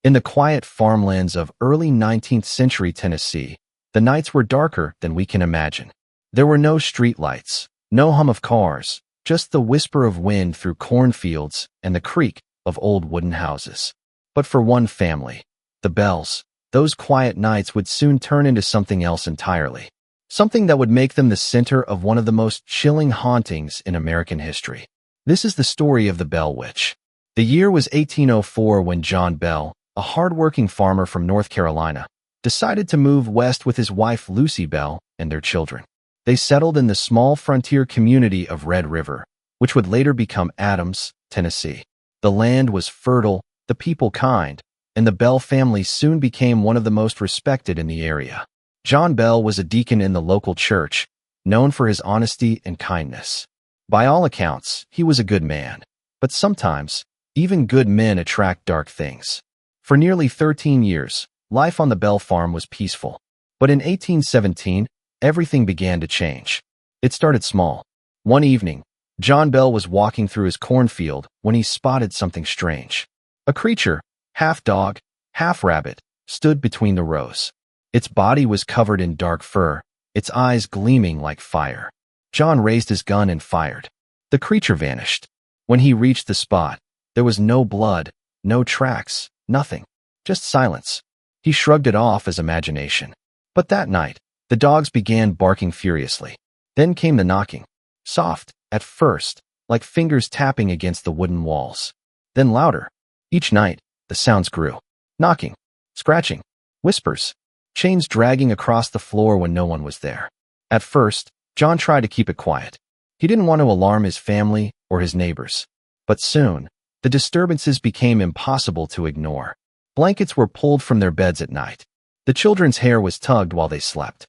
In the quiet farmlands of early 19th century Tennessee, the nights were darker than we can imagine. There were no streetlights, no hum of cars, just the whisper of wind through cornfields and the creak of old wooden houses. But for one family, the Bells, those quiet nights would soon turn into something else entirely. Something that would make them the center of one of the most chilling hauntings in American history. This is the story of the Bell Witch. The year was 1804 when John Bell, a hard-working farmer from North Carolina, decided to move west with his wife Lucy Bell and their children. They settled in the small frontier community of Red River, which would later become Adams, Tennessee. The land was fertile, the people kind, and the Bell family soon became one of the most respected in the area. John Bell was a deacon in the local church, known for his honesty and kindness. By all accounts, he was a good man, but sometimes, even good men attract dark things. For nearly 13 years, life on the Bell farm was peaceful. But in 1817, everything began to change. It started small. One evening, John Bell was walking through his cornfield when he spotted something strange. A creature, half dog, half rabbit, stood between the rows. Its body was covered in dark fur, its eyes gleaming like fire. John raised his gun and fired. The creature vanished. When he reached the spot, there was no blood, no tracks, nothing. Just silence. He shrugged it off as imagination. But that night, the dogs began barking furiously. Then came the knocking. Soft, at first, like fingers tapping against the wooden walls. Then louder. Each night, the sounds grew. Knocking, scratching, whispers, chains dragging across the floor when no one was there. At first, John tried to keep it quiet. He didn't want to alarm his family or his neighbors. But soon, the disturbances became impossible to ignore. Blankets were pulled from their beds at night. The children's hair was tugged while they slept.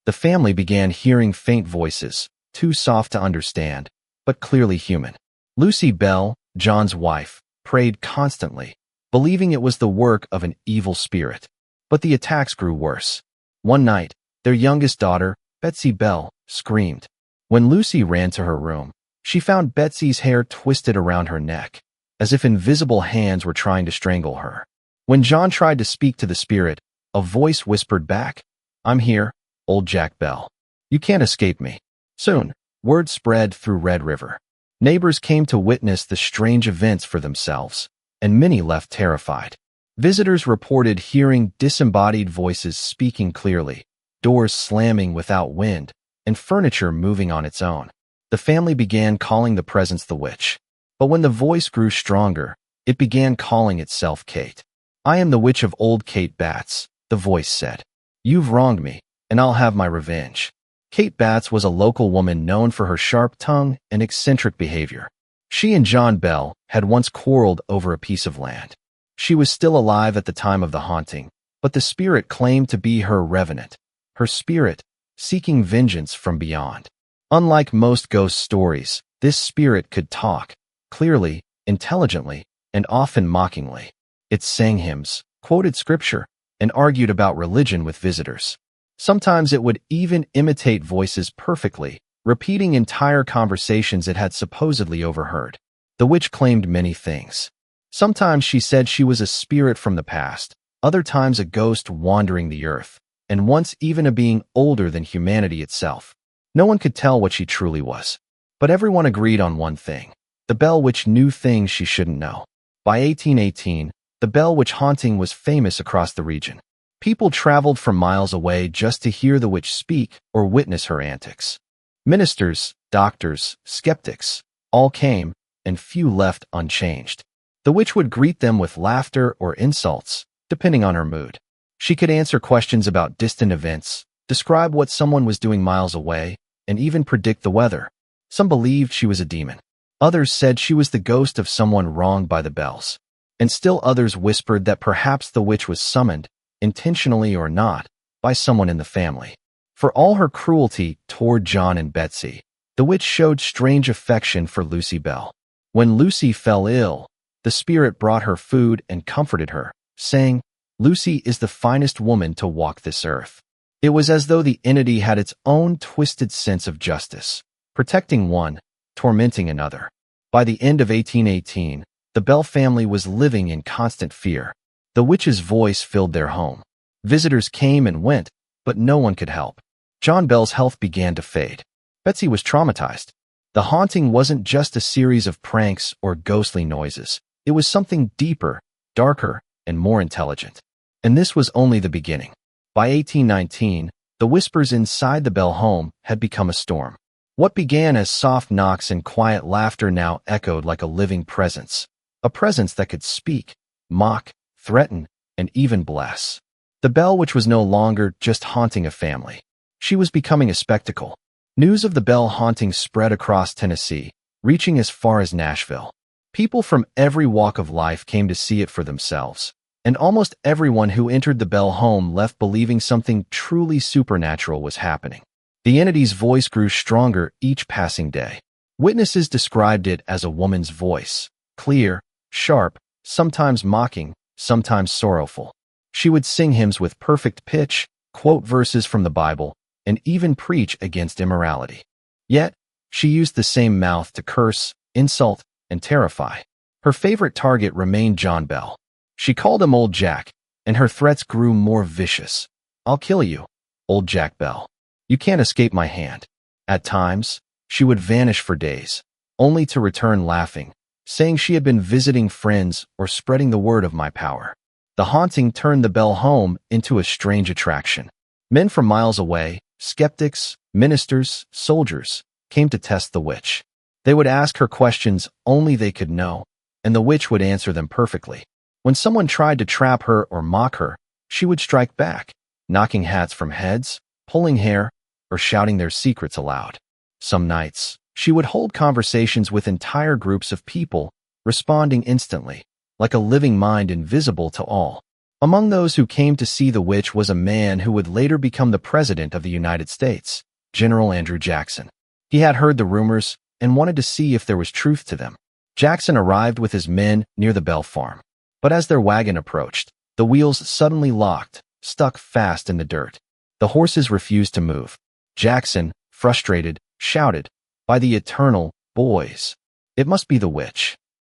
The family began hearing faint voices, too soft to understand, but clearly human. Lucy Bell, John's wife, prayed constantly, believing it was the work of an evil spirit. But the attacks grew worse. One night, their youngest daughter, Betsy Bell, screamed. When Lucy ran to her room, she found Betsy's hair twisted around her neck, as if invisible hands were trying to strangle her. When John tried to speak to the spirit, a voice whispered back, "I'm here, old Jack Bell. You can't escape me." Soon, word spread through Red River. Neighbors came to witness the strange events for themselves, and many left terrified. Visitors reported hearing disembodied voices speaking clearly, doors slamming without wind, and furniture moving on its own. The family began calling the presence the witch. But when the voice grew stronger, it began calling itself Kate. "I am the witch of old Kate Batts," the voice said. "You've wronged me, and I'll have my revenge." Kate Batts was a local woman known for her sharp tongue and eccentric behavior. She and John Bell had once quarreled over a piece of land. She was still alive at the time of the haunting, but the spirit claimed to be her revenant, her spirit seeking vengeance from beyond. Unlike most ghost stories, this spirit could talk, clearly, intelligently, and often mockingly. It sang hymns, quoted scripture, and argued about religion with visitors. Sometimes it would even imitate voices perfectly, repeating entire conversations it had supposedly overheard. The witch claimed many things. Sometimes she said she was a spirit from the past, other times a ghost wandering the earth, and once even a being older than humanity itself. No one could tell what she truly was. But everyone agreed on one thing. The Bell Witch knew things she shouldn't know. By 1818, the Bell Witch haunting was famous across the region. People traveled from miles away just to hear the witch speak or witness her antics. Ministers, doctors, skeptics, all came, and few left unchanged. The witch would greet them with laughter or insults, depending on her mood. She could answer questions about distant events, describe what someone was doing miles away, and even predict the weather. Some believed she was a demon. Others said she was the ghost of someone wronged by the Bells. And still others whispered that perhaps the witch was summoned, intentionally or not, by someone in the family. For all her cruelty toward John and Betsy, the witch showed strange affection for Lucy Bell. When Lucy fell ill, the spirit brought her food and comforted her, saying, "Lucy is the finest woman to walk this earth." It was as though the entity had its own twisted sense of justice, protecting one, tormenting another. By the end of 1818, the Bell family was living in constant fear. The witch's voice filled their home. Visitors came and went, but no one could help. John Bell's health began to fade. Betsy was traumatized. The haunting wasn't just a series of pranks or ghostly noises. It was something deeper, darker, and more intelligent. And this was only the beginning. By 1819, the whispers inside the Bell home had become a storm. What began as soft knocks and quiet laughter now echoed like a living presence. A presence that could speak, mock, threaten, and even bless. The Bell Witch was no longer just haunting a family. She was becoming a spectacle. News of the Bell haunting spread across Tennessee, reaching as far as Nashville. People from every walk of life came to see it for themselves, and almost everyone who entered the Bell home left believing something truly supernatural was happening. The entity's voice grew stronger each passing day. Witnesses described it as a woman's voice, clear, sharp, sometimes mocking, sometimes sorrowful. She would sing hymns with perfect pitch, quote verses from the Bible, and even preach against immorality. Yet, she used the same mouth to curse, insult, and terrify. Her favorite target remained John Bell. She called him Old Jack, and her threats grew more vicious. "I'll kill you, Old Jack Bell. You can't escape my hand." At times, she would vanish for days, only to return laughing, saying she had been visiting friends or spreading the word of my power. The haunting turned the Bell home into a strange attraction. Men from miles away, skeptics, ministers, soldiers, came to test the witch. They would ask her questions only they could know, and the witch would answer them perfectly. When someone tried to trap her or mock her, she would strike back, knocking hats from heads, pulling hair, or shouting their secrets aloud. Some nights, she would hold conversations with entire groups of people, responding instantly, like a living mind invisible to all. Among those who came to see the witch was a man who would later become the President of the United States, General Andrew Jackson. He had heard the rumors and wanted to see if there was truth to them. Jackson arrived with his men near the Bell farm. But as their wagon approached, the wheels suddenly locked, stuck fast in the dirt. The horses refused to move. Jackson, frustrated, shouted, "By the eternal, boys! It must be the witch."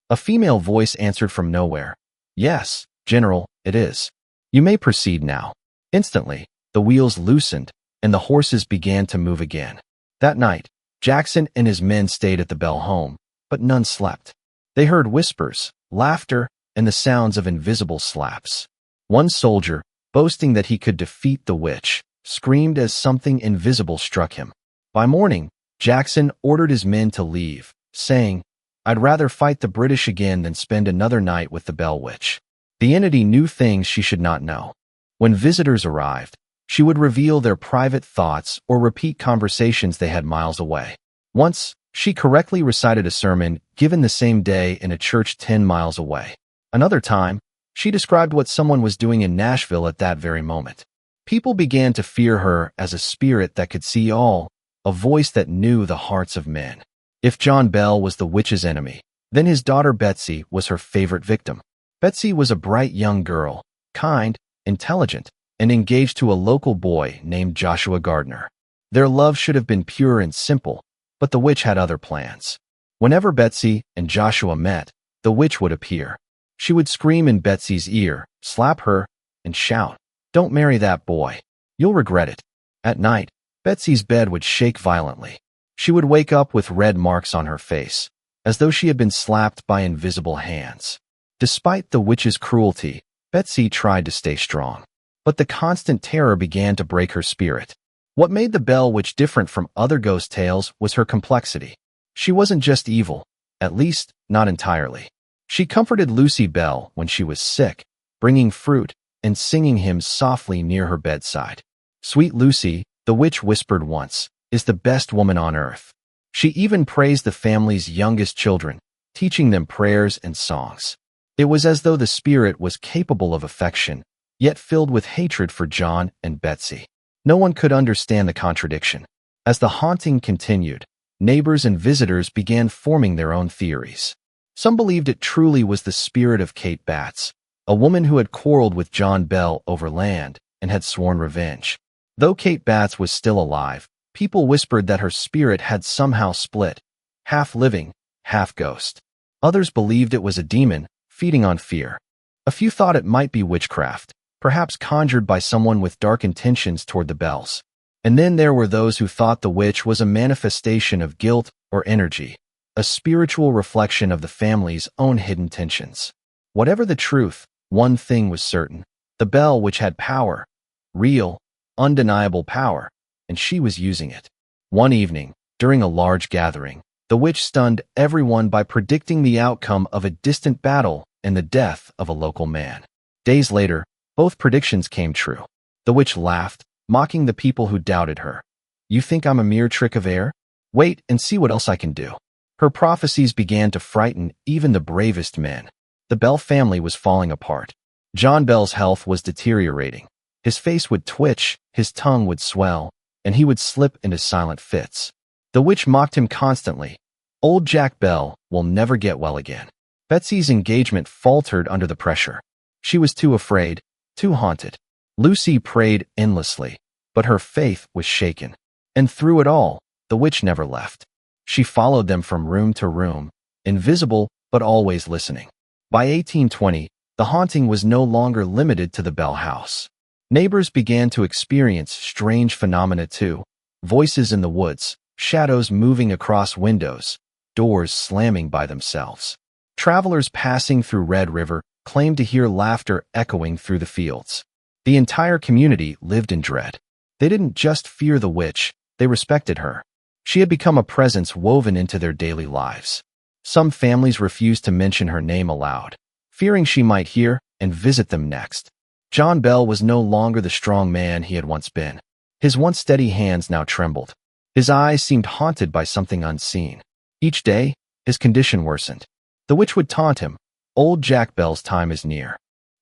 A female voice answered from nowhere, "Yes, General, it is. You may proceed now." Instantly, the wheels loosened, and the horses began to move again. That night, Jackson and his men stayed at the Bell home, but none slept. They heard whispers, laughter, and the sounds of invisible slaps. One soldier, boasting that he could defeat the witch, screamed as something invisible struck him. By morning, Jackson ordered his men to leave, saying, "I'd rather fight the British again than spend another night with the Bell Witch." The entity knew things she should not know. When visitors arrived, she would reveal their private thoughts or repeat conversations they had miles away. Once, she correctly recited a sermon given the same day in a church 10 miles away. Another time, she described what someone was doing in Nashville at that very moment. People began to fear her as a spirit that could see all, a voice that knew the hearts of men. If John Bell was the witch's enemy, then his daughter Betsy was her favorite victim. Betsy was a bright young girl, kind, intelligent, and engaged to a local boy named Joshua Gardner. Their love should have been pure and simple, but the witch had other plans. Whenever Betsy and Joshua met, the witch would appear. She would scream in Betsy's ear, slap her, and shout, "Don't marry that boy. You'll regret it." At night, Betsy's bed would shake violently. She would wake up with red marks on her face, as though she had been slapped by invisible hands. Despite the witch's cruelty, Betsy tried to stay strong. But the constant terror began to break her spirit. What made the Bell Witch different from other ghost tales was her complexity. She wasn't just evil, at least not entirely. She comforted Lucy Bell when she was sick, bringing fruit and singing hymns softly near her bedside. "Sweet Lucy," the witch whispered once, "is the best woman on earth." She even praised the family's youngest children, teaching them prayers and songs. It was as though the spirit was capable of affection, yet filled with hatred for John and Betsy. No one could understand the contradiction. As the haunting continued, neighbors and visitors began forming their own theories. Some believed it truly was the spirit of Kate Batts, a woman who had quarreled with John Bell over land and had sworn revenge. Though Kate Batts was still alive, people whispered that her spirit had somehow split, half living, half ghost. Others believed it was a demon, feeding on fear. A A few thought it might be witchcraft, perhaps conjured by someone with dark intentions toward the bells. And then there were those who thought the witch was a manifestation of guilt or energy, a spiritual reflection of the family's own hidden tensions. Whatever the truth, one thing was certain: the bell witch had power, real, undeniable power, and she was using it. One evening, during a large gathering, the witch stunned everyone by predicting the outcome of a distant battle and the death of a local man. Days later, both predictions came true. The witch laughed, mocking the people who doubted her. "You think I'm a mere trick of air? Wait and see what else I can do." Her prophecies began to frighten even the bravest men. The Bell family was falling apart. John Bell's health was deteriorating. His face would twitch, his tongue would swell, and he would slip into silent fits. The witch mocked him constantly. "Old Jack Bell will never get well again." Betsy's engagement faltered under the pressure. She was too afraid, too haunted. Lucy prayed endlessly, but her faith was shaken. And through it all, the witch never left. She followed them from room to room, invisible but always listening. By 1820, the haunting was no longer limited to the Bell house. Neighbors began to experience strange phenomena too: voices in the woods, shadows moving across windows, doors slamming by themselves. Travelers passing through Red River claimed to hear laughter echoing through the fields. The entire community lived in dread. They didn't just fear the witch, they respected her. She had become a presence woven into their daily lives. Some families refused to mention her name aloud, fearing she might hear and visit them next. John Bell was no longer the strong man he had once been. His once steady hands now trembled. His eyes seemed haunted by something unseen. Each day, his condition worsened. The witch would taunt him: "Old Jack Bell's time is near.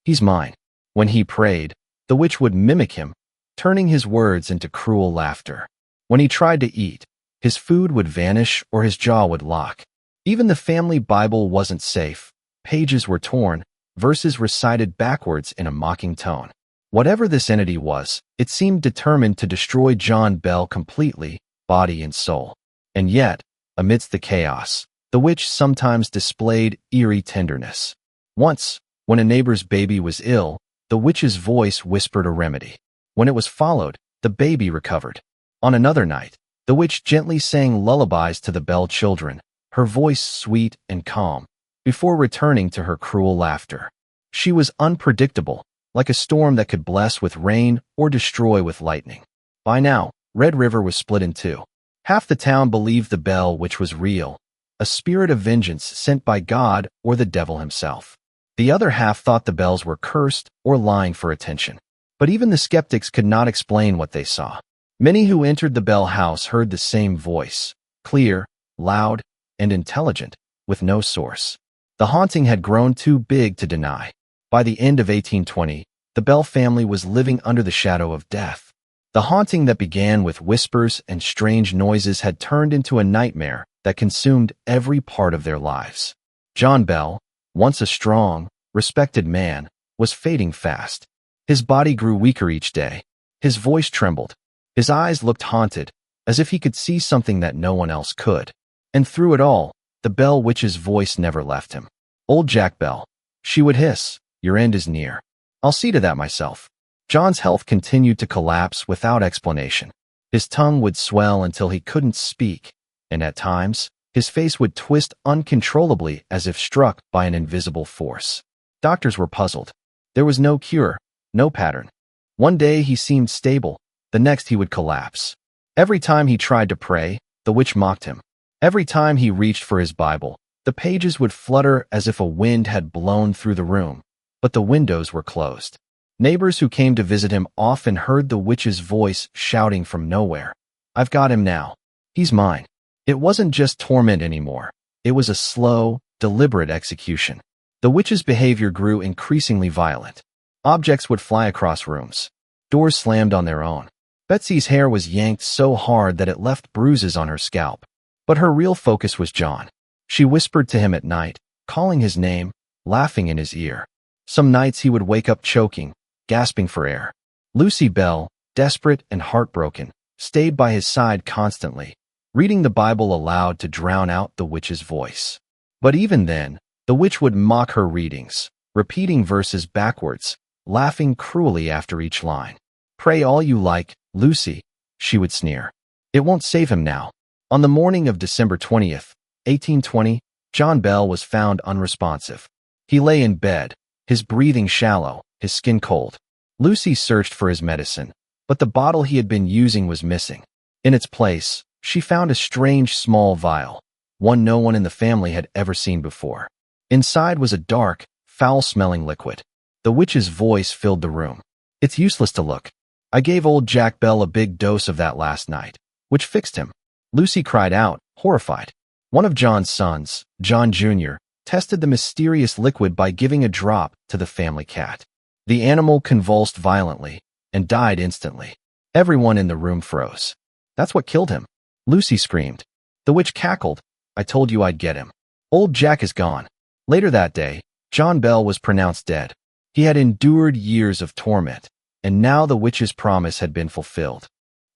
He's mine." When he prayed, the witch would mimic him, turning his words into cruel laughter. When he tried to eat, his food would vanish or his jaw would lock. Even the family Bible wasn't safe. Pages were torn, verses recited backwards in a mocking tone. Whatever this entity was, it seemed determined to destroy John Bell completely, body and soul. And yet, amidst the chaos, the witch sometimes displayed eerie tenderness. Once, when a neighbor's baby was ill, the witch's voice whispered a remedy. When it was followed, the baby recovered. On another night, the witch gently sang lullabies to the Bell children, her voice sweet and calm, before returning to her cruel laughter. She was unpredictable, like a storm that could bless with rain or destroy with lightning. By now, Red River was split in two. Half the town believed the Bell witch was real, a spirit of vengeance sent by God or the devil himself. The other half thought the Bells were cursed or lying for attention. But even the skeptics could not explain what they saw. Many who entered the Bell house heard the same voice, clear, loud, and intelligent, with no source. The haunting had grown too big to deny. By the end of 1820, the Bell family was living under the shadow of death. The haunting that began with whispers and strange noises had turned into a nightmare that consumed every part of their lives. John Bell, once a strong, respected man, was fading fast. His body grew weaker each day. His voice trembled. His eyes looked haunted, as if he could see something that no one else could. And through it all, the Bell witch's voice never left him. "Old Jack Bell," she would hiss, "your end is near. I'll see to that myself." John's health continued to collapse without explanation. His tongue would swell until he couldn't speak, and at times, his face would twist uncontrollably as if struck by an invisible force. Doctors were puzzled. There was no cure, no pattern. One day he seemed stable, the next he would collapse. Every time he tried to pray, the witch mocked him. Every time he reached for his Bible, the pages would flutter as if a wind had blown through the room, but the windows were closed. Neighbors who came to visit him often heard the witch's voice shouting from nowhere, "I've got him now. He's mine." It wasn't just torment anymore. It was a slow, deliberate execution. The witch's behavior grew increasingly violent. Objects would fly across rooms. Doors slammed on their own. Betsy's hair was yanked so hard that it left bruises on her scalp. But her real focus was John. She whispered to him at night, calling his name, laughing in his ear. Some nights he would wake up choking, gasping for air. Lucy Bell, desperate and heartbroken, stayed by his side constantly, reading the Bible aloud to drown out the witch's voice. But even then, the witch would mock her readings, repeating verses backwards, laughing cruelly after each line. "Pray all you like, Lucy," she would sneer. "It won't save him now." On the morning of December 20th, 1820, John Bell was found unresponsive. He lay in bed, his breathing shallow, his skin cold. Lucy searched for his medicine, but the bottle he had been using was missing. In its place, she found a strange small vial, one no one in the family had ever seen before. Inside was a dark, foul-smelling liquid. The witch's voice filled the room. "It's useless to look. I gave old Jack Bell a big dose of that last night, which fixed him." Lucy cried out, horrified. One of John's sons, John Jr., tested the mysterious liquid by giving a drop to the family cat. The animal convulsed violently and died instantly. Everyone in the room froze. "That's what killed him," Lucy screamed. The witch cackled. "I told you I'd get him. Old Jack is gone." Later that day, John Bell was pronounced dead. He had endured years of torment, and now the witch's promise had been fulfilled.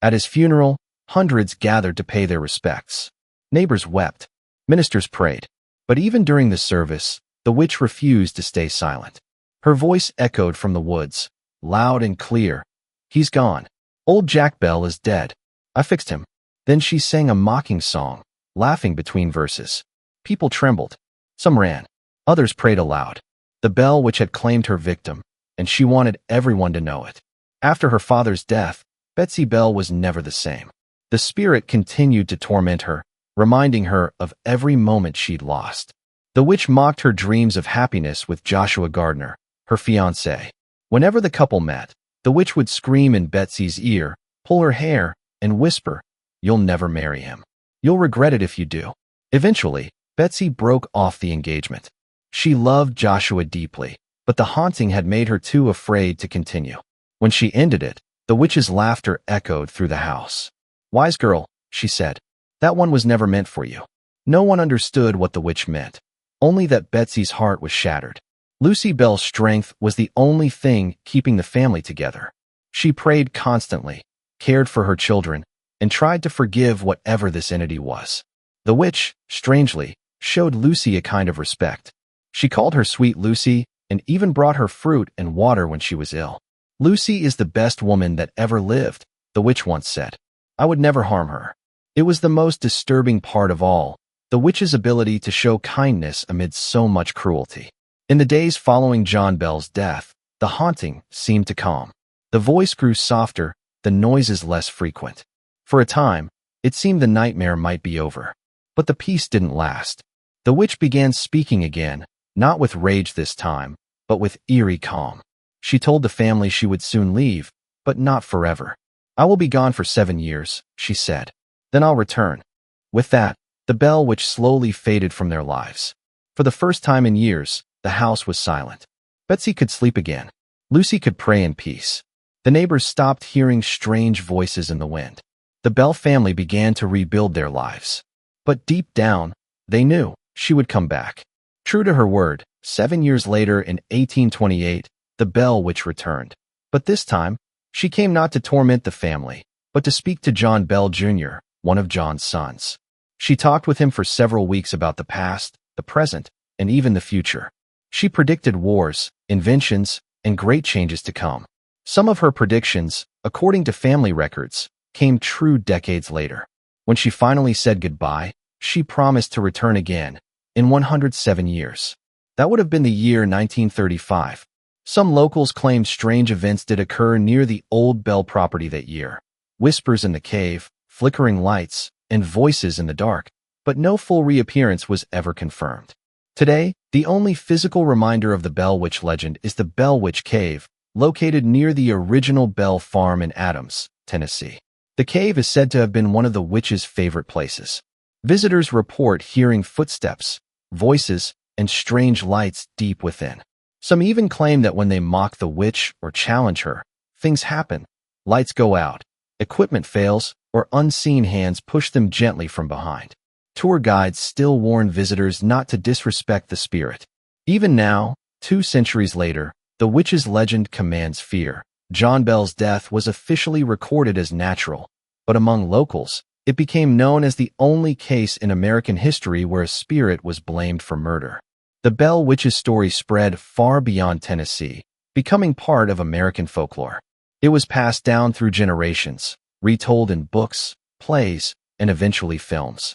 At his funeral, hundreds gathered to pay their respects. Neighbors wept. Ministers prayed. But even during the service, the witch refused to stay silent. Her voice echoed from the woods, loud and clear. "He's gone. Old Jack Bell is dead. I fixed him." Then she sang a mocking song, laughing between verses. People trembled. Some ran. Others prayed aloud. The bell witch had claimed her victim, and she wanted everyone to know it. After her father's death, Betsy Bell was never the same. The spirit continued to torment her, reminding her of every moment she'd lost. The witch mocked her dreams of happiness with Joshua Gardner, her fiancé. Whenever the couple met, the witch would scream in Betsy's ear, pull her hair, and whisper, "You'll never marry him. You'll regret it if you do." Eventually, Betsy broke off the engagement. She loved Joshua deeply, but the haunting had made her too afraid to continue. When she ended it, the witch's laughter echoed through the house. "Wise girl," she said, "that one was never meant for you." No one understood what the witch meant, only that Betsy's heart was shattered. Lucy Bell's strength was the only thing keeping the family together. She prayed constantly, cared for her children, and tried to forgive whatever this entity was. The witch, strangely, showed Lucy a kind of respect. She called her Sweet Lucy and even brought her fruit and water when she was ill. "Lucy is the best woman that ever lived," the witch once said. "I would never harm her." It was the most disturbing part of all, the witch's ability to show kindness amid so much cruelty. In the days following John Bell's death, the haunting seemed to calm. The voice grew softer, the noises less frequent. For a time, it seemed the nightmare might be over. But the peace didn't last. The witch began speaking again, not with rage this time, but with eerie calm. She told the family she would soon leave, but not forever. "I will be gone for 7 years," she said. "Then I'll return." With that, the bell witch slowly faded from their lives. For the first time in years, the house was silent. Betsy could sleep again. Lucy could pray in peace. The neighbors stopped hearing strange voices in the wind. The Bell family began to rebuild their lives. But deep down, they knew she would come back. True to her word, 7 years later in 1828, the Bell witch returned. But this time, she came not to torment the family, but to speak to John Bell Jr., one of John's sons. She talked with him for several weeks about the past, the present, and even the future. She predicted wars, inventions, and great changes to come. Some of her predictions, according to family records, came true decades later. When she finally said goodbye, she promised to return again, in 107 years. That would have been the year 1935. Some locals claimed strange events did occur near the old Bell property that year. Whispers in the cave, flickering lights, and voices in the dark, but no full reappearance was ever confirmed. Today, the only physical reminder of the Bell Witch legend is the Bell Witch Cave, located near the original Bell Farm in Adams, Tennessee. The cave is said to have been one of the witch's favorite places. Visitors report hearing footsteps, voices, and strange lights deep within. Some even claim that when they mock the witch or challenge her, things happen. Lights go out, equipment fails, or unseen hands push them gently from behind. Tour guides still warn visitors not to disrespect the spirit. Even now, 2 centuries later, the witch's legend commands fear. John Bell's death was officially recorded as natural, but among locals, it became known as the only case in American history where a spirit was blamed for murder. The Bell Witch's story spread far beyond Tennessee, becoming part of American folklore. It was passed down through generations, retold in books, plays, and eventually films.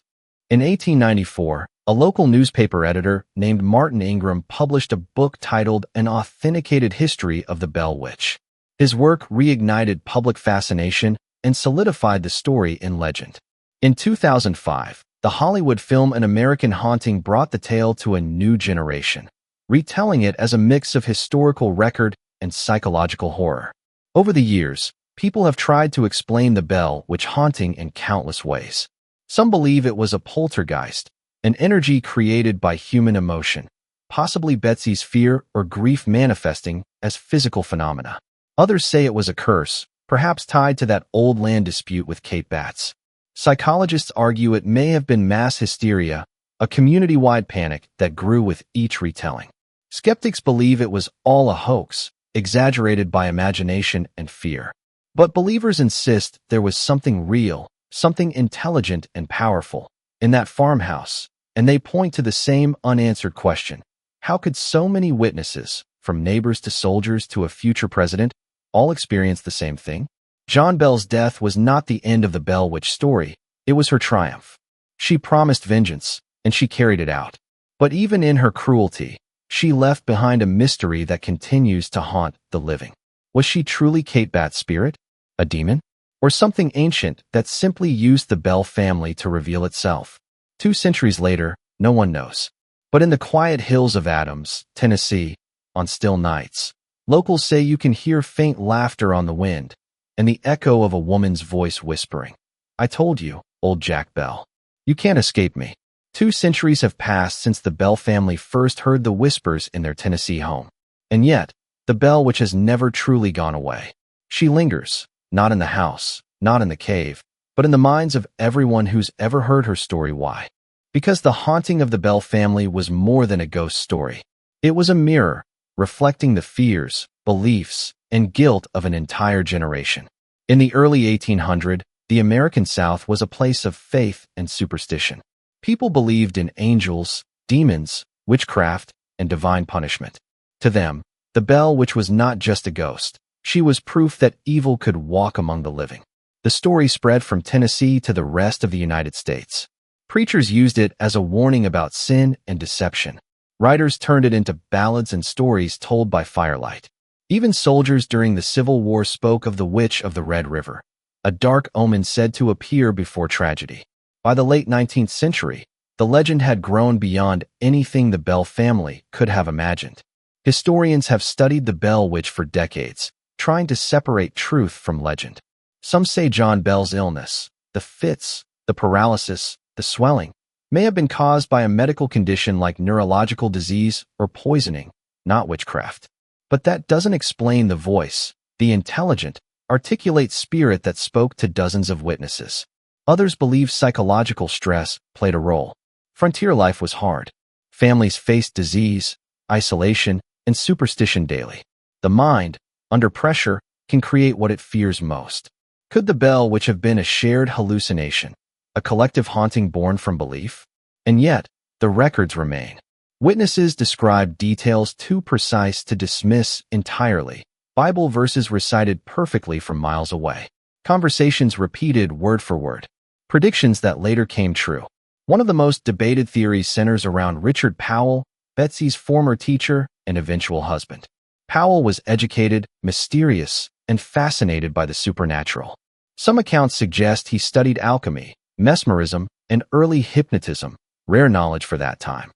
In 1894, a local newspaper editor named Martin Ingram published a book titled An Authenticated History of the Bell Witch. His work reignited public fascination and solidified the story in legend. In 2005, the Hollywood film An American Haunting brought the tale to a new generation, retelling it as a mix of historical record and psychological horror. Over the years, people have tried to explain the Bell Witch haunting in countless ways. Some believe it was a poltergeist, an energy created by human emotion, possibly Betsy's fear or grief manifesting as physical phenomena. Others say it was a curse, perhaps tied to that old land dispute with Kate Batts. Psychologists argue it may have been mass hysteria, a community-wide panic that grew with each retelling. Skeptics believe it was all a hoax, exaggerated by imagination and fear. But believers insist there was something real, something intelligent and powerful, in that farmhouse, and they point to the same unanswered question. How could so many witnesses, from neighbors to soldiers to a future president, all experience the same thing? John Bell's death was not the end of the Bell Witch story, it was her triumph. She promised vengeance, and she carried it out. But even in her cruelty, she left behind a mystery that continues to haunt the living. Was she truly Kate Batts' spirit? A demon? Or something ancient that simply used the Bell family to reveal itself? 2 centuries later, no one knows. But in the quiet hills of Adams, Tennessee, on still nights, locals say you can hear faint laughter on the wind, and the echo of a woman's voice whispering, "I told you, old Jack Bell. You can't escape me." 2 centuries have passed since the Bell family first heard the whispers in their Tennessee home. And yet, the Bell Witch has never truly gone away. She lingers, not in the house, not in the cave, but in the minds of everyone who's ever heard her story. Why? Because the haunting of the Bell family was more than a ghost story. It was a mirror, reflecting the fears, beliefs, and guilt of an entire generation. In the early 1800s, the American South was a place of faith and superstition. People believed in angels, demons, witchcraft, and divine punishment. To them, the Bell Witch was not just a ghost. She was proof that evil could walk among the living. The story spread from Tennessee to the rest of the United States. Preachers used it as a warning about sin and deception. Writers turned it into ballads and stories told by firelight. Even soldiers during the Civil War spoke of the Witch of the Red River, a dark omen said to appear before tragedy. By the late 19th century, the legend had grown beyond anything the Bell family could have imagined. Historians have studied the Bell Witch for decades, trying to separate truth from legend. Some say John Bell's illness, the fits, the paralysis, the swelling, may have been caused by a medical condition like neurological disease or poisoning, not witchcraft. But that doesn't explain the voice, the intelligent, articulate spirit that spoke to dozens of witnesses. Others believe psychological stress played a role. Frontier life was hard. Families faced disease, isolation, and superstition daily. The mind, under pressure, can create what it fears most. Could the Bell Witch have been a shared hallucination, a collective haunting born from belief? And yet, the records remain. Witnesses describe details too precise to dismiss entirely. Bible verses recited perfectly from miles away. Conversations repeated word for word. Predictions that later came true. One of the most debated theories centers around Richard Powell, Betsy's former teacher and eventual husband. Powell was educated, mysterious, and fascinated by the supernatural. Some accounts suggest he studied alchemy, mesmerism, and early hypnotism, rare knowledge for that time.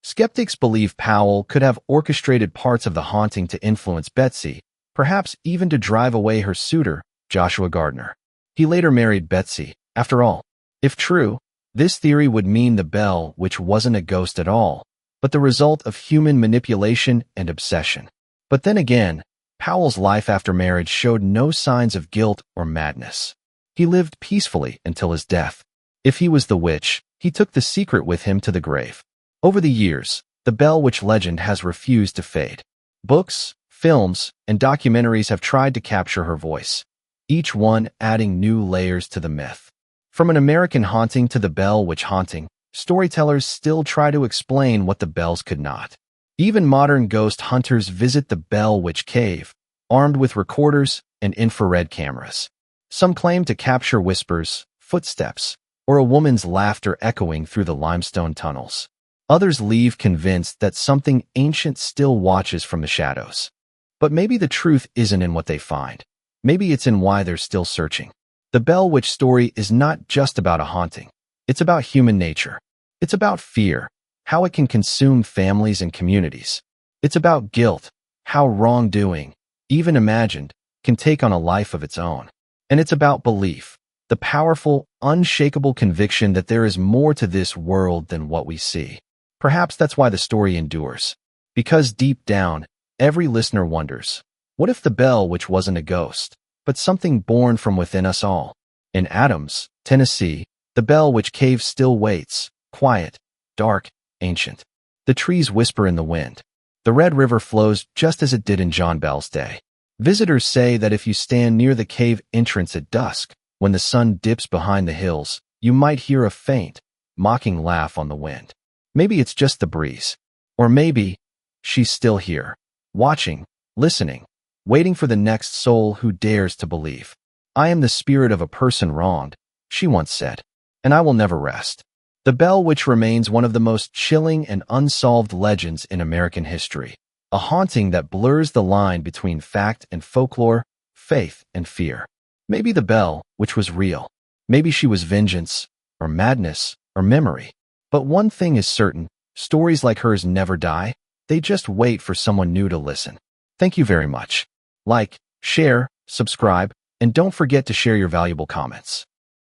Skeptics believe Powell could have orchestrated parts of the haunting to influence Betsy, perhaps even to drive away her suitor, Joshua Gardner. He later married Betsy. After all, if true, this theory would mean the Bell Witch wasn't a ghost at all, but the result of human manipulation and obsession. But then again, Powell's life after marriage showed no signs of guilt or madness. He lived peacefully until his death. If he was the witch, he took the secret with him to the grave. Over the years, the Bell Witch legend has refused to fade. Books, films, and documentaries have tried to capture her voice, each one adding new layers to the myth. From An American Haunting to the Bell Witch haunting, storytellers still try to explain what the bells could not. Even modern ghost hunters visit the Bell Witch Cave, armed with recorders and infrared cameras. Some claim to capture whispers, footsteps, or a woman's laughter echoing through the limestone tunnels. Others leave convinced that something ancient still watches from the shadows. But maybe the truth isn't in what they find. Maybe it's in why they're still searching. The Bell Witch story is not just about a haunting. It's about human nature. It's about fear, how it can consume families and communities. It's about guilt, how wrongdoing, even imagined, can take on a life of its own. And it's about belief, the powerful, unshakable conviction that there is more to this world than what we see. Perhaps that's why the story endures. Because deep down, every listener wonders, what if the Bell Witch wasn't a ghost, but something born from within us all? In Adams, Tennessee, the Bell Witch Cave still waits, quiet, dark, ancient. The trees whisper in the wind. The Red River flows just as it did in John Bell's day. Visitors say that if you stand near the cave entrance at dusk, when the sun dips behind the hills, you might hear a faint, mocking laugh on the wind. Maybe it's just the breeze. Or maybe she's still here, watching, listening, waiting for the next soul who dares to believe. I am the spirit of a person wronged, she once said, and I will never rest. The Bell Witch remains one of the most chilling and unsolved legends in American history, a haunting that blurs the line between fact and folklore, faith and fear. Maybe the Bell Witch was real. Maybe she was vengeance, or madness, or memory. But one thing is certain, stories like hers never die. They just wait for someone new to listen. Thank you very much. Like, share, subscribe, and don't forget to share your valuable comments.